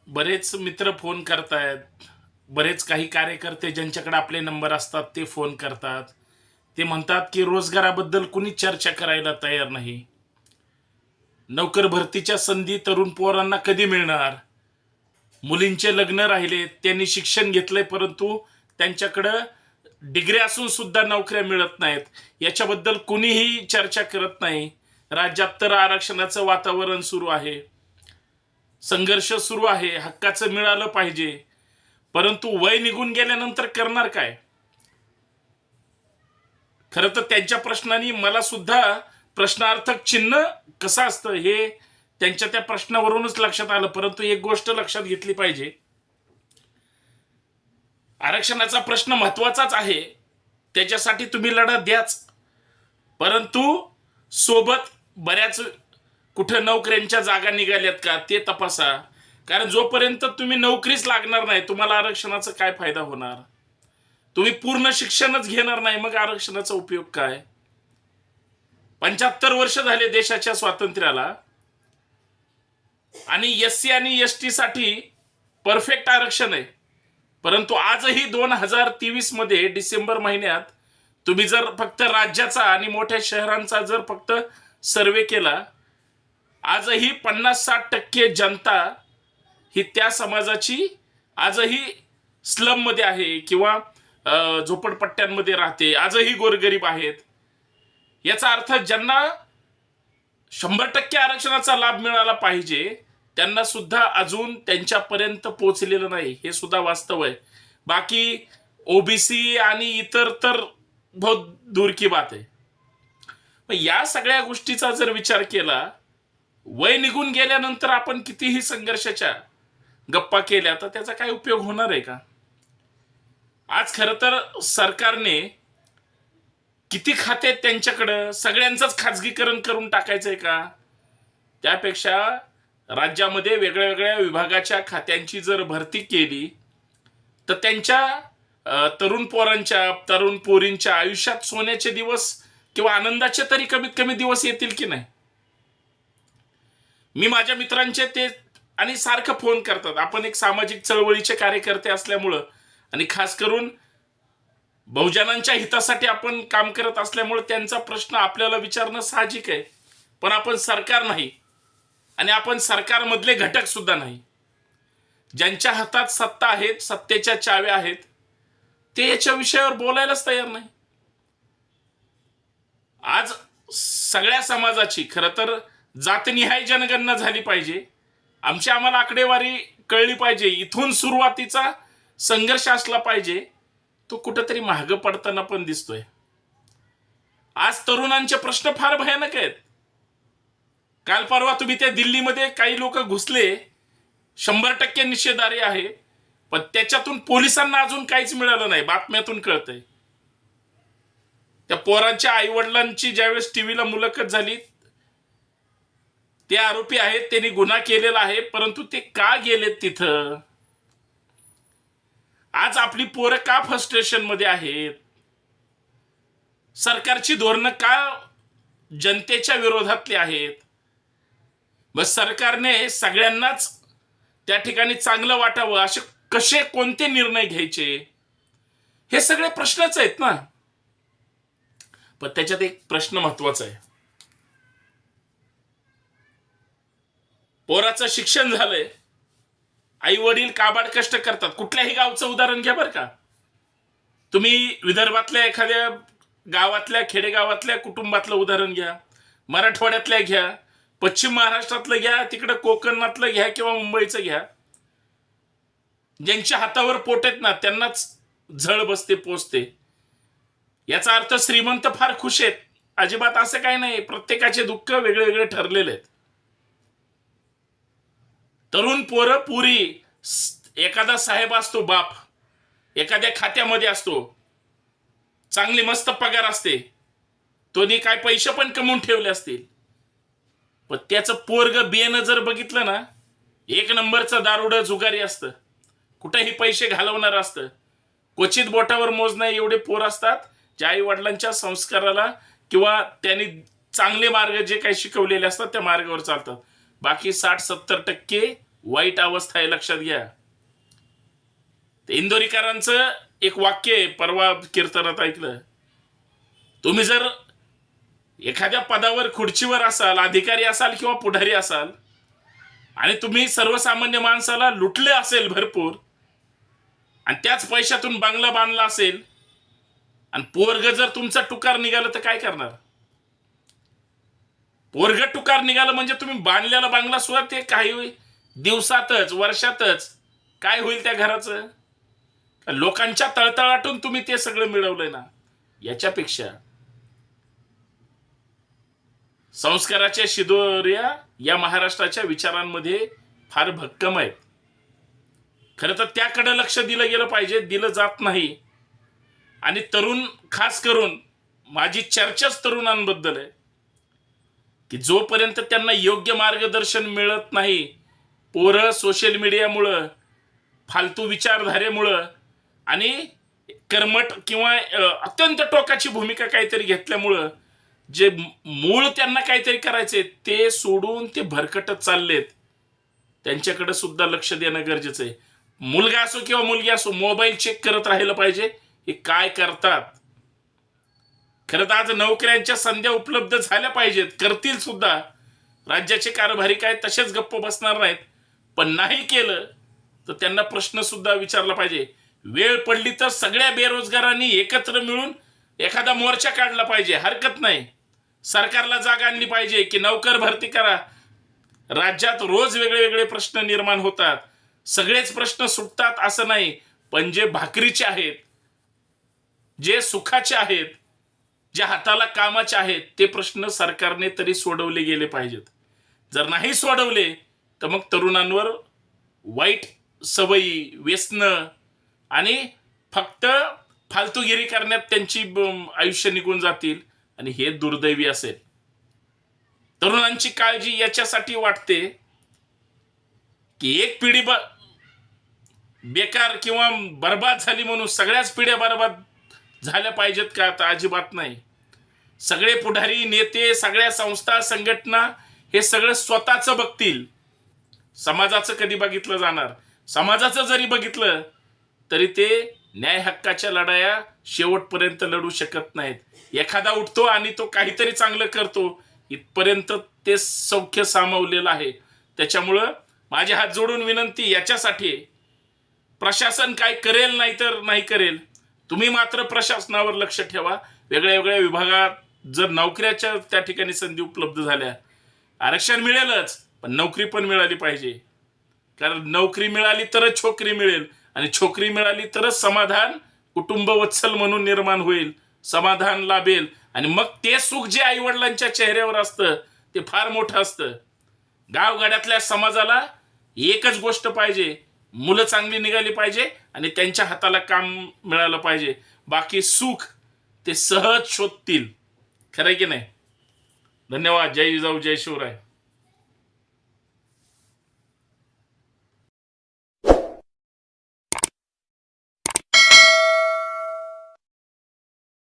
बरेच मित्र फोन करतायत. बरेच काही कार्यकर्ते ज्यांच्याकडे आपले नंबर असतात ते फोन करतात. ते म्हणतात की रोजगाराबद्दल कुणी चर्चा करायला तयार नाही. नोकर भरतीच्या संधी तरुण पोरांना कधी मिळणार? मुलींचे लग्न राहिले, त्यांनी शिक्षण घेतलंय परंतु त्यांच्याकडं डिग्री असून सुद्धा नोकऱ्या मिळत नाहीत. याच्याबद्दल कुणीही चर्चा करत नाही. राज्यात तर आरक्षणाचं वातावरण सुरू आहे. संघर्ष सुरू आहे. हक्काचं मिळालं पाहिजे. परंतु वय निघून गेल्यानंतर करणार काय? खरं तर त्यांच्या प्रश्नांनी मला सुद्धा प्रश्नार्थक चिन्ह कसं असतं हे त्यांच्या त्या प्रश्नावरूनच लक्षात आलं. परंतु एक गोष्ट लक्षात घेतली पाहिजे, आरक्षणाचा प्रश्न महत्वाचाच आहे, त्याच्यासाठी तुम्ही लढा द्याच. परंतु सोबत बऱ्याच कुठं नोकऱ्यांच्या जागा निघाल्यात का ते तपासा. कारण जोपर्यंत तुम्ही नोकरीच लागणार नाही तुम्हाला आरक्षणाचा काय फायदा होणार? तुम्ही पूर्ण शिक्षणच घेणार नाही मग आरक्षणाचा उपयोग काय? 75 वर्ष झाले देशाच्या स्वातंत्र्याला आणि एससी आणि एसटी साठी परफेक्ट आरक्षण आहे. परंतु आजही 2023 मध्ये डिसेंबर महिन्यात तुम्ही जर फक्त राज्याचा आणि मोठ्या शहरांचा जर फक्त सर्वे केला, आजही 50-60% जनता ही त्या समाजाची आजही स्लम मध्ये आहे किंवा झोपडपट्ट्यांमध्ये राहते. आजही गोरगरीब आहेत. याचा अर्थ ज्यांना 100% आरक्षणाचा लाभ मिळाला पाहिजे त्यांना सुद्धा अजून त्यांच्यापर्यंत पोहोचलेलं नाही, हे सुद्धा वास्तव आहे. बाकी ओबीसी आणि इतर तर बहुत दूर की बात आहे. मग या सगळ्या गोष्टीचा जर विचार केला, वय निघून गेल्यानंतर आपण कितीही संघर्षाच्या गप्पा केल्या तर त्याचा काय उपयोग होणार आहे का? आज खरं तर सरकारने किती खाते त्यांच्याकडं सगळ्यांचंच खाजगीकरण करून टाकायचंय का? त्यापेक्षा राज्यामध्ये वेगळ्या वेगळ्या विभागाच्या खात्यांची जर भरती केली तर त्यांच्या तरुण पोरांच्या तरुण पोरींच्या आयुष्यात सोन्याचे दिवस किंवा आनंदाचे तरी कमीत कमी दिवस येतील की नाही? मी माझ्या मित्रांचे ते आणि सारखं फोन करतात. आपण एक सामाजिक चळवळीचे कार्यकर्ते असल्यामुळं आणि खास करून बहुजनांच्या हितासाठी आपण काम करत असल्यामुळे त्यांचा प्रश्न आपल्याला विचारणं साहजिक आहे. पण आपण सरकार नाही आणि आपण सरकारमधले घटक सुद्धा नाही. ज्यांच्या हातात सत्ता आहेत, सत्तेच्या चाव्या आहेत, ते याच्या विषयावर बोलायलाच तयार नाही. आज सगळ्या समाजाची खरं तर जातनिहाय जनगणना झाली पाहिजे. आम्हाला आकडेवारी कळली पाहिजे. इथून सुरुवातीचा संघर्ष असला पाहिजे. तो कुठेतरी मागं पडताना पण दिसतोय. आज तरुणांचे प्रश्न फार भयानक आहेत. काल परवा तुम्ही त्या दिल्लीमध्ये काही लोक घुसले, 100% निषेधारी आहे, पण त्याच्यातून पोलिसांना अजून काहीच मिळालं नाही, बातम्यातून कळतंय. त्या पोरांच्या आई वडिलांची ज्यावेळेस टीव्हीला मुलाखत झाली, ते आरोपी आहेत, त्यांनी गुन्हा केलेला आहे, परंतु ते का गेलेत तिथं? आज आपली पोरं का फ्रस्ट्रेशन मध्ये आहेत? सरकारची धोरणं का जनतेच्या विरोधातली आहेत? मग सरकारने सगळ्यांनाच त्या ठिकाणी चांगलं वाटावं असे कसे कोणते निर्णय घ्यायचे? हे सगळे प्रश्नच आहेत ना. पण त्याच्यात एक प्रश्न महत्वाचा आहे. पोराचं शिक्षण झालंय, आई वडील काबाड कष्ट करतात. कुठल्याही गावचं उदाहरण घ्या बरं का. तुम्ही विदर्भातल्या एखाद्या गावातल्या खेडेगावातल्या कुटुंबातलं उदाहरण घ्या, मराठवाड्यातल्या घ्या, पश्चिम महाराष्ट्रातलं घ्या, तिकडं कोकणातलं घ्या किंवा मुंबईचं घ्या. ज्यांच्या हातावर पोट आहेत ना त्यांनाच झळ बसते पोचते. याचा अर्थ श्रीमंत फार खुश आहेत अजिबात असं काही नाही. प्रत्येकाचे दुःख वेगळे वेगळे ठरलेले आहेत. तरुण पोरं पुरी, एखादा साहेब असतो बाप, एखाद्या खात्यामध्ये असतो, चांगली मस्त पगार असते, तोनी काय पैसे पण कमवून ठेवले असतील, पण त्याचं पोरग बियाणं जर बघितलं ना, एक नंबरचं दारुडं जुगारी असतं, कुठेही पैसे घालवणार असतं. क्वचित बोटावर मोजण्या एवढे पोर असतात ज्या आई वडिलांच्या संस्काराला किंवा त्यांनी चांगले मार्ग जे काही शिकवलेले असतात त्या मार्गावर चालतात. बाकी 60-70% वाईट अवस्था आहे, लक्षात घ्या. ते इंदोरीकरांचं एक वाक्य आहे, परवा कीर्तनात ऐकलं. तुम्ही जर एखाद्या पदावर खुर्चीवर असाल, अधिकारी असाल किंवा पुढारी असाल, आणि तुम्ही सर्वसामान्य माणसाला लुटले असेल भरपूर, आणि त्याच पैशातून बंगला बांधला असेल, आणि पोरग जर तुमचा टुकार निघालं तर काय करणार? पोरग टुकार निघालं म्हणजे तुम्ही बांधलेला बंगला सुद्धा ते काही दिवसातच, वर्षातच काय होईल त्या घराचं? लोकांच्या तळतळाटून तुम्ही ते सगळं मिळवलंय ना. याच्यापेक्षा संस्काराच्या शिदोऱ्या या महाराष्ट्राच्या विचारांमध्ये फार भक्कम आहेत. खरं तर त्याकडे लक्ष दिलं गेलं पाहिजे, दिलं जात नाही. आणि तरुण, खास करून माझी चर्चाच तरुणांबद्दल आहे की जोपर्यंत त्यांना योग्य मार्गदर्शन मिळत नाही, पोरं सोशल मीडियामुळं, फालतू विचारधारेमुळं आणि कर्मठ किंवा अत्यंत टोकाची भूमिका काहीतरी घेतल्यामुळं जे मूळ त्यांना काहीतरी करायचे ते सोडून ते भरकटत चाललेत. त्यांच्याकडे सुद्धा लक्ष देणं गरजेचं आहे. मुलगा असो किंवा मुलगी असो, मोबाईल चेक करत राहिलं पाहिजे हे काय करतात. खरं तर आज नोकऱ्यांच्या संध्या उपलब्ध झाल्या पाहिजेत, करतील सुद्धा. राज्याचे कारभारी काय तसेच गप्प बसणार नाहीत. पण नाही केलं तर त्यांना प्रश्न सुद्धा विचारला पाहिजे. वेळ पडली तर सगळ्या बेरोजगारांनी एकत्र मिळून एखादा मोर्चा काढला पाहिजे, हरकत नाही. सरकारला जाग आणली पाहिजे की नोकर भरती करा. राज्यात रोज वेगळे वेगळे प्रश्न निर्माण होतात, सगळेच प्रश्न सुटतात असं नाही. पण जे भाकरीचे आहेत, जे सुखाचे आहेत, जे हाताला कामाचे आहेत, ते प्रश्न सरकारने तरी सोडवले गेले पाहिजेत. जर नाही सोडवले तर मग तरुणांवर वाईट सवयी, व्यसनं आणि फक्त फालतूगिरी करण्यात त्यांची आयुष्य निघून जातील, आणि हे दुर्दैवी असेल. तरुणांची काळजी याच्यासाठी वाटते की एक पिढी बेकार किंवा बर्बाद झाली म्हणून सगळ्याच पिढ्या बर्बाद झाल्या पाहिजेत का? आता अजिबात नाही. सगळे पुढारी, नेते, सगळ्या संस्था, संघटना हे सगळं स्वतःचं बघतील, समाजाचं कधी बघितलं जाणार? समाजाचं जरी बघितलं तरी ते न्याय हक्काच्या लढाया शेवटपर्यंत लढू शकत नाहीत. एखादा उठतो आणि तो काहीतरी चांगलं करतो, इथपर्यंत ते सौख्य सामावलेलं आहे. त्याच्यामुळं माझे हात जोडून विनंती याच्यासाठी, प्रशासन काय करेल नाही तर नाही करेल, तुम्ही मात्र प्रशासनावर लक्ष ठेवा. वेगळ्या वेगळ्या विभागात जर नोकऱ्याच्या त्या ठिकाणी संधी उपलब्ध झाल्या, आरक्षण मिळेलच पण नोकरी पण मिळाली पाहिजे. कारण नोकरी मिळाली तरच छोकरी मिळेल, आणि छोकरी मिळाली तरच समाधान कुटुंब वत्सल म्हणून निर्माण होईल, समाधान लाभेल. आणि मग ते सुख जे आई वडिलांच्या चेहऱ्यावर असतं ते फार मोठं असतं. गावगाड्यातल्या समाजाला एकच गोष्ट पाहिजे, मुलं चांगली निघाली पाहिजे आणि त्यांच्या हाताला काम मिळालं पाहिजे. बाकी सुख ते सहज शोधतील. खरं की नाही? धन्यवाद. जय जिजाऊ, जय शिवराय.